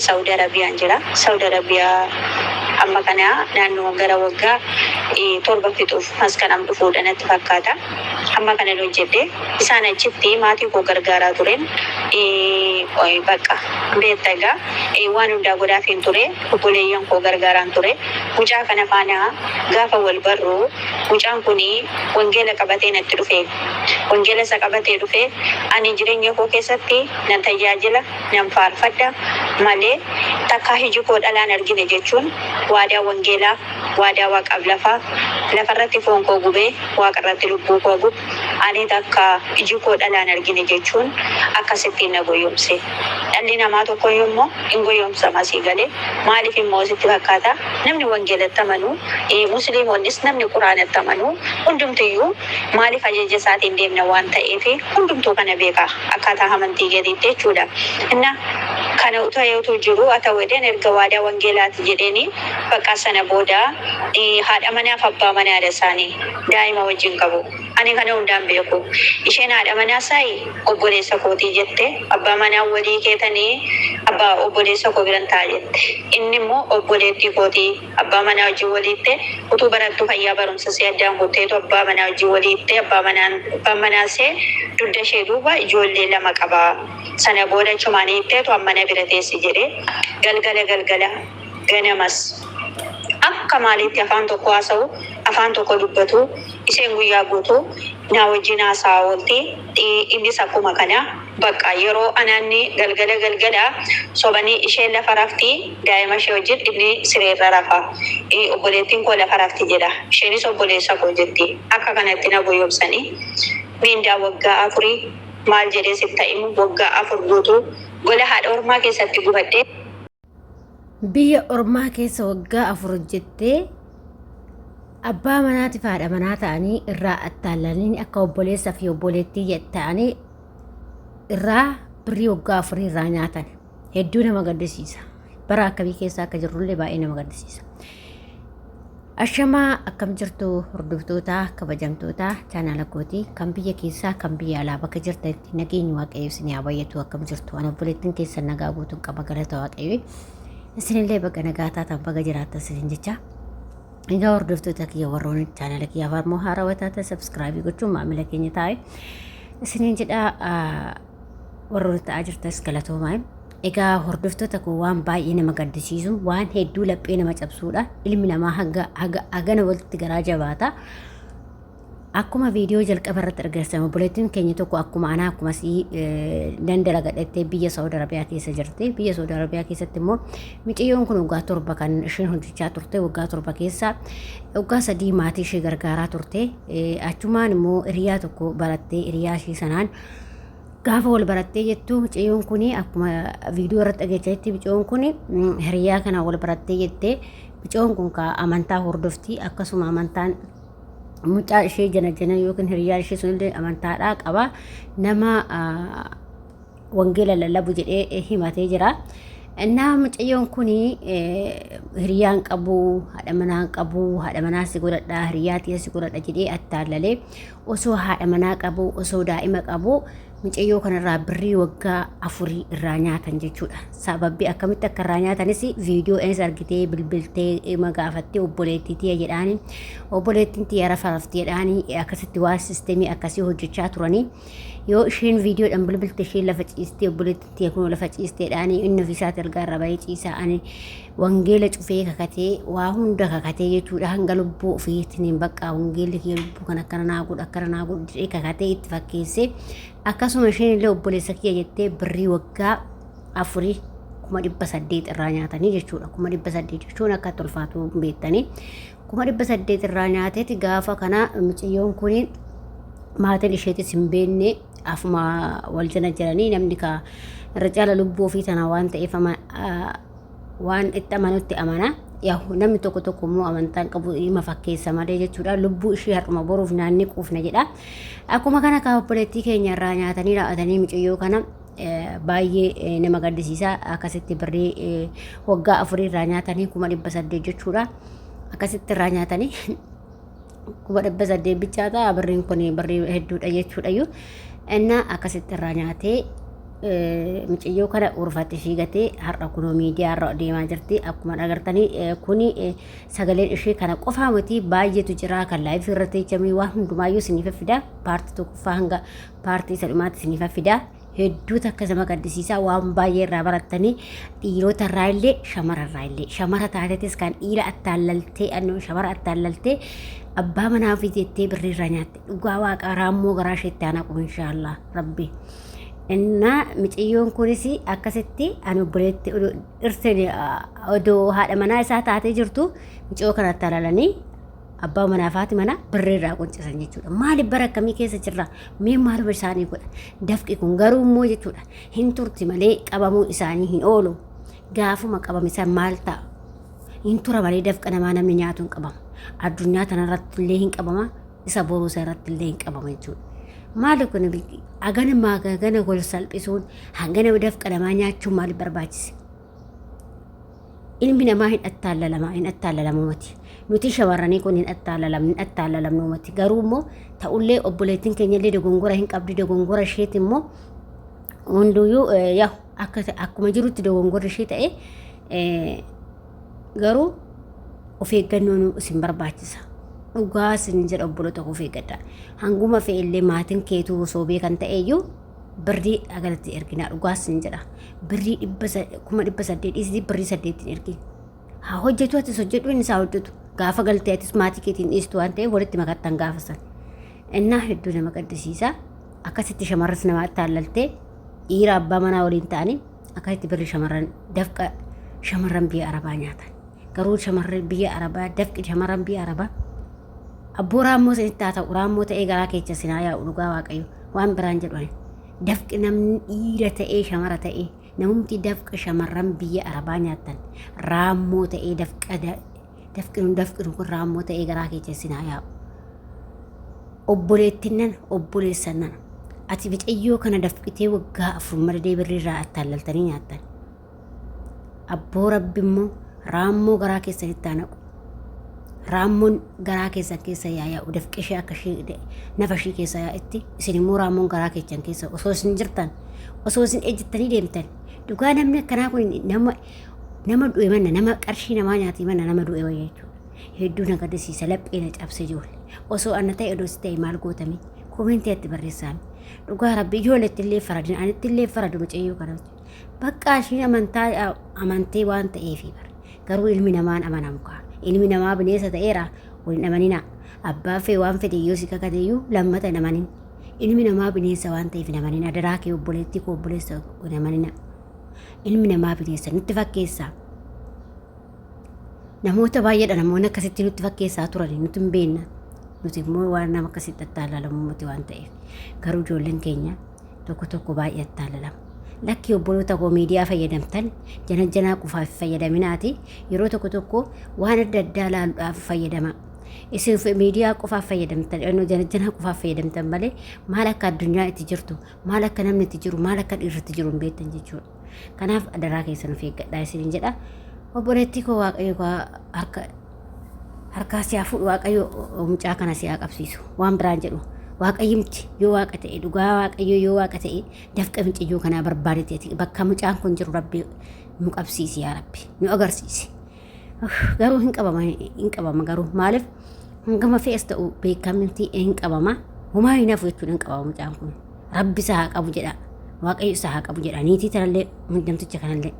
Saudi Arabiyaan jira. Saudi Arabiyaa amma kana naannoo gara waggaa torba fixuuf as kanam dhufuudha natti fakkaata. Amma kana hojjedhe isaan achitti maatii koo gargaaraa turen bakka beektaa egaa waan hundaa godhaafiin ture obboleeyyan koo gargaaraan ture. Mucaa kana faana gaafa wal barru mucaan kuni wangeela qabatee natti dhufe. Wangeela isa qabatee dhufe ani jireenya koo keessatti nan tajaajila nan faarfadha malee takka hiji koo dhalaan argine jechuun waadaa wangeelaa waadaa waaqaaf lafarratti foon koo gubee waaqarratti lubbuu koo gub ani takka hiji koo dhalaan argine jechuun akkasittiin na goyoomse. Dhalli namaa tokko immoo hin goyoomsa masii galee maaliif immoo sitti fakkaata namni wangeelatti amanu musliimoonnis namni quraanatti amanu hundumtiyyuu maaliif ajaja isaatiin deemna waan ta'eef hundumtuu kana beeka akkaataa amantii gadiitti jechuudha. Inna kana utayootu jiru ataweden erga waadaa wangeelaati jedheeni bakka sana booda haadha manaaf abbaa manaadha isaanii daa'ima wajjin qabu. Ani kana hundaan beeku. Isheen haadha manaa sa'i obboleessa kootii jette abbaa manaa walii keetanii abbaa obboleessa koo biran ta'a jette. Inni immoo obboleettii kootii abbaa manaa wajjin waliitte utuu barattuu fayyaa barumsa see addaan kutteetu abbaa manaa wajjin waliitte abbaa manaa see dugda ishee duuba ijoollee lama qaba. Sana booda chumaanii itteetu amma na bira teessi jedhee galgala ganamas akka maaliitti afaan tokko haasa'u afaan tokko dubbatu isheen guyyaa guutuu naa wajjin haasaa oolti. Innis akkuma kana bakka yeroo anaanni galgala sobanii isheen lafa rafti daa'ima ishee wajjin inni sireerra rafa. Obboleettiin koo lafa rafti jedha. Isheenis obboleessa koo jetti. Akka kanatti na goyoomsanii miindaa waggaa 4 maal jedhee sitti ta'imu waggaa 4 guutuu gola haadha ormaa keessatti gubadhee. Biyya ormaa keessa waggaa 4 jettee abbaa manaatiif haadha manaa ta'anii irraa attaalanii akka obboleessaa fi obboleettii ta'anii irraa birrii waggaa 4 irraa nyaatan hedduu nama gaddisiisa. Bara akkamii keessa akka jirrullee baay'ee nama gaddisiisa. Ashamaa akkam jirtu hordoftoota kabajamtoota chaanaala kootii kan biyya keessaa kan biyya alaa bakka jirtanitti nageenyi waaqayyoo isin haa baay'atu. Akkam jirtu ana obboleettiin keessan nagaa guutuun qaba galata waaqayyoo. Isinillee bakka nagaa taatan bakka jiraattan isin jecha. Egaa hordoftoota kiyya warroon chaanaala kiyya afaan haarawaa taatan subscribe gochuun maamila keenya taa'e isinin jedha warroon ta'aa jirtas galatoomaa. Egaa hordoftoota koo waan baay'ee nama gaddisiisu waan hedduu laphee nama cabsuudha. Ilmi namaa hagana walitti garaa jabaata. Akkuma viidiyoo jalqaba irratti argisiisan obboleettiin keenya tokko akkuma anaa akkuma daldala gadhattee biyya Saudi Arabiyaa keessa jirti. Biyya Saudi Arabiyaa keessatti immoo miciyyoon kun waggaa 7 kan isheen hojjechaa turte waggaa 7 keessa waggaa 3 maatii ishee gargaaraa turte. Achumaan immoo hiriyaa tokko barattee hiriyaa ishee sanaan gaafa wal barattee jettu miciyyoon kun akkuma viidiyoo irratti agarsiisetti miciyyoon kun hiriyaa kana wal barattee jettee miciyyoon kun amantaa hordofti akkasuma amantaan mucaa ishee jana yookiin hiriyaa ishee sunillee amantaadhaa qaba. Nama wangeela lallabu jedhee himatee jira. Nama mucayyoon kun hiriyaan qabu, haadha manaa qabu, haadha manaa si godhadha, hiriyaa si godhadha jedhee attaallalee osoo haadha manaa qabu, osoo daa'ima qabu mucayyoo kanarraa birrii waggaa 4 irraa nyaatan jechuudha. Sababbi akkamitti akka irraa nyaatanis viidiyoo eens argitee bilbiltee magaafattee obboleettii tiyya jedhaani obboleettiin tiyya rafarafti jedhaani akkasitti waan sisteemii akkasii hojjechaa turanii yoo isheen viidiyoodhaan bilbilte isheen lafa ciistee obboleettiin tiyya kun lafa ciistee jedhaani inni ofiisaati argaarra bahee ciisaa ani wangeela cufee kakatee waa hunda kakatee jechuudha. Hanga lubbuu ofiitiin bakka wangeelli kee lubbuu kan akkana naa godhu jedhee kakatee itti fakkeessee akkasuma isheen illee obboleessa kiyya jettee birrii waggaa 4 1800 irraa nyaatanii jechuudha. 1800 jechuun akka tolfaatu beektanii 1800 irraa nyaateeti gaafa kana mucayyoon kun maatiin isheetis hin beekne afuma wal jala jiranii namni ka irra caala lubbuu ofii tana waan ta'eef waan itti amanutti amana. Yaa namni tokko immoo amantaan qabu ima fakkeessa malee jechuudha. Lubbuu ishee har'uma boruuf naanni quufna jedha. Akkuma kana ka obboleettii keenya irraa nyaatanii raa'atanii mucayyoo kana baay'ee nama gaddisiisa. Akkasitti birrii waggaa 4 irraa nyaatanii 1800 jechuudha. Akkasitti irraa nyaatanii 1800 bichaata birriin kun birrii hedduudha jechuudha. Inna akkasitti irraa nyaatee mucayyoo kana urfatte fiigatee har'a kunoo miidiyaa irra deemaa jirti. Akkuma agartanii kuni sagaleen ishee kana qofaa miti baay'eetu jira kan laayifii irratti jamii waan hundumaayyuu isiniif fida. Paartii tokkoffaa hanga paartii sadhumaatti isiniif fida. Hedduutu akkasuma gaddisiisaa waan baay'ee irraa barattanii dhiirota irraa illee shamara irraa illee shamara taatetis kan dhiira attaallaltee shamara attaallaltee abbaa manaa ofii jettee birrii irraa nyaatte dhugaa waaqa raammoo garaa isheetti aanaa qabu inshaallah rabbi. Inna mucayyoon kunis akkasitti ani obboleetti dhirsee odoo haadha manaa isaa taatee jirtu mucayyoo kana attaalalanii abbaa manaa faati mana birrii irraa qoncisan jechuudha. Maaliif bara akkamii keessa jirra? Mee maal isaanii godha? Dafqi kun garuu immoo jechuudha hin turti malee qabamuu isaanii hin oolu. Gaafuma qabamisan maal ta'a? Hin tura malee dafqa namaa namni nyaatu hin qabama. Addunyaa tanarratti illee hin qabama. Isa boruu irratti illee hin qabama jechuudha. Maali kun agana maagagana gol salphisuun hangana dafqa namaa nyaachuun maaliif barbaachise? Ilmi namaa hin attaalalamu miti. Nuti shamarranii kun hin attaallalamnu miti. Garuu immoo ta'ullee obboleettiin keenya illee dogongora hin qabdi. Dogongora isheeti immoo hunduyyuu akkuma jirutti dogongora ishee ta'e garuu of eeggannoon isin barbaachisa. Dhugaa isin jedha obboloota of eeggadha. Hanguma fe'illee maatiin keetuu soobee kan ta'eeyyuu birrii agalatti ergina. Dhugaa isin jedha. Birrii 800 dhiisii birrii 8 ergi. Haa hojjetu atis hojjedhu inni isaa hojjetu. Gaafa galtee atis maatii keetiin dhiistu waan ta'eef walitti makattan gaafasan. Innaa hedduu nama gaddisiisa. Akkasitti shamarras nama attaallaltee dhiira abbaa manaa waliin ta'anii akkasitti birrii shamarran dafqa shamarran biyya Arabaa nyaatan. Garuu shamarran biyya Arabaa dafqi shamarran biyya Arabaa abboo raammoo sanitti haa ta'u raammoo ta'ee garaa keessa sinaa yaa'u dhugaa waaqayyo waan biraan jedhan. Dafqi namni dhiira ta'ee shamara ta'ee namumti dafqa shamarran biyya Arabaa nyaatan raammoo ta'ee dafqi kun raammoo ta'ee garaa keessa sinaa yaa'u. Obboleettinnan obboleessannan ati mucayyoo kana dafqitee waggaa 4 madadee birrii irraa attaallaltanii nyaattan. Abboo rabbi immoo raammoo garaa keessanitti haa naqu. Raammoon garaa keessan keessa yaa'u dafqi ishee akka ishee nafa ishee keessa yaa'etti isin immoo raammoon garaa keessan keessa osoo isin jirtan osoo isin ejjettanii deemtan dhugaa namni akkanaa kun nama du'e manna nama qarshii namaa nyaatee manna nama du'e wayya jechuudha. Hedduu na gaddisiisa laphee na cabse ijoollee osoo anna ta'e odoo si ta'e maal gootame koomentii itti barreessaami. Dhugaa rabbi ijoolleetti illee faradin anitti illee faradu mucayyoo kana bakka ishiin amantee waan ta'eef garuu ilmi namaan amanamu kaa. Ilmi namaa bineensa ta'eera waliin amanina. Abbaa fee waan fedhe yoo si kakateeyyuu lammata hin amanin. Ilmi namaa bineensa waan ta'eef hin amanina. Daraa kee obboleettii koo obboleessa hin amanina. Ilmi namaa bineensa nutti fakkeessaa. Namoota baay'eedha namoonni akkasitti nutti fakkeessaa turan nuti hin beekna. Nuti immoo waan nama akkasitti attaallalamu miti waan ta'eef. Garuu ijoolleen keenya tokko baay'ee attaalalamu. Lakki obboloota koo miidiyaa fayyadamtan janaa qofaaf fayyadaminaati. Yeroo tokko waan adda addaa ilaaluudhaaf fayyadama. Isin miidiyaa qofaaf fayyadamtan janaa qofaaf fayyadamtan malee maal akka addunyaa itti jirtu maal akka namni itti jiru maal akka dhiirri jiru hin beektan jechuudha. Kanaaf daraa keessan of eeggadhaa isiniin jedha. Obboleettii koo waaqayyo harkaa si haa fuudhu waaqayyo mucaa kana si haa qabsiisu waan biraan jedhu. Waaqayyimti yoo waaqa ta'e dhugaa waaqayyo yoo waaqa ta'e dafqa mucayyoo kanaa barbaadeeti bakka mucaan kun jiru rabbi nu qabsiisi yaa rabbi nu agarsiisi. Garuu hin qabama garuu maaliif hangama fe'es ta'u beekamti hin qabama homaa hin hafu jechuudha hin qabama mucaan kun rabbi isaa haa qabu jedha waaqayyo isaa haa qabu jedha niitii tanallee namticha kanallee.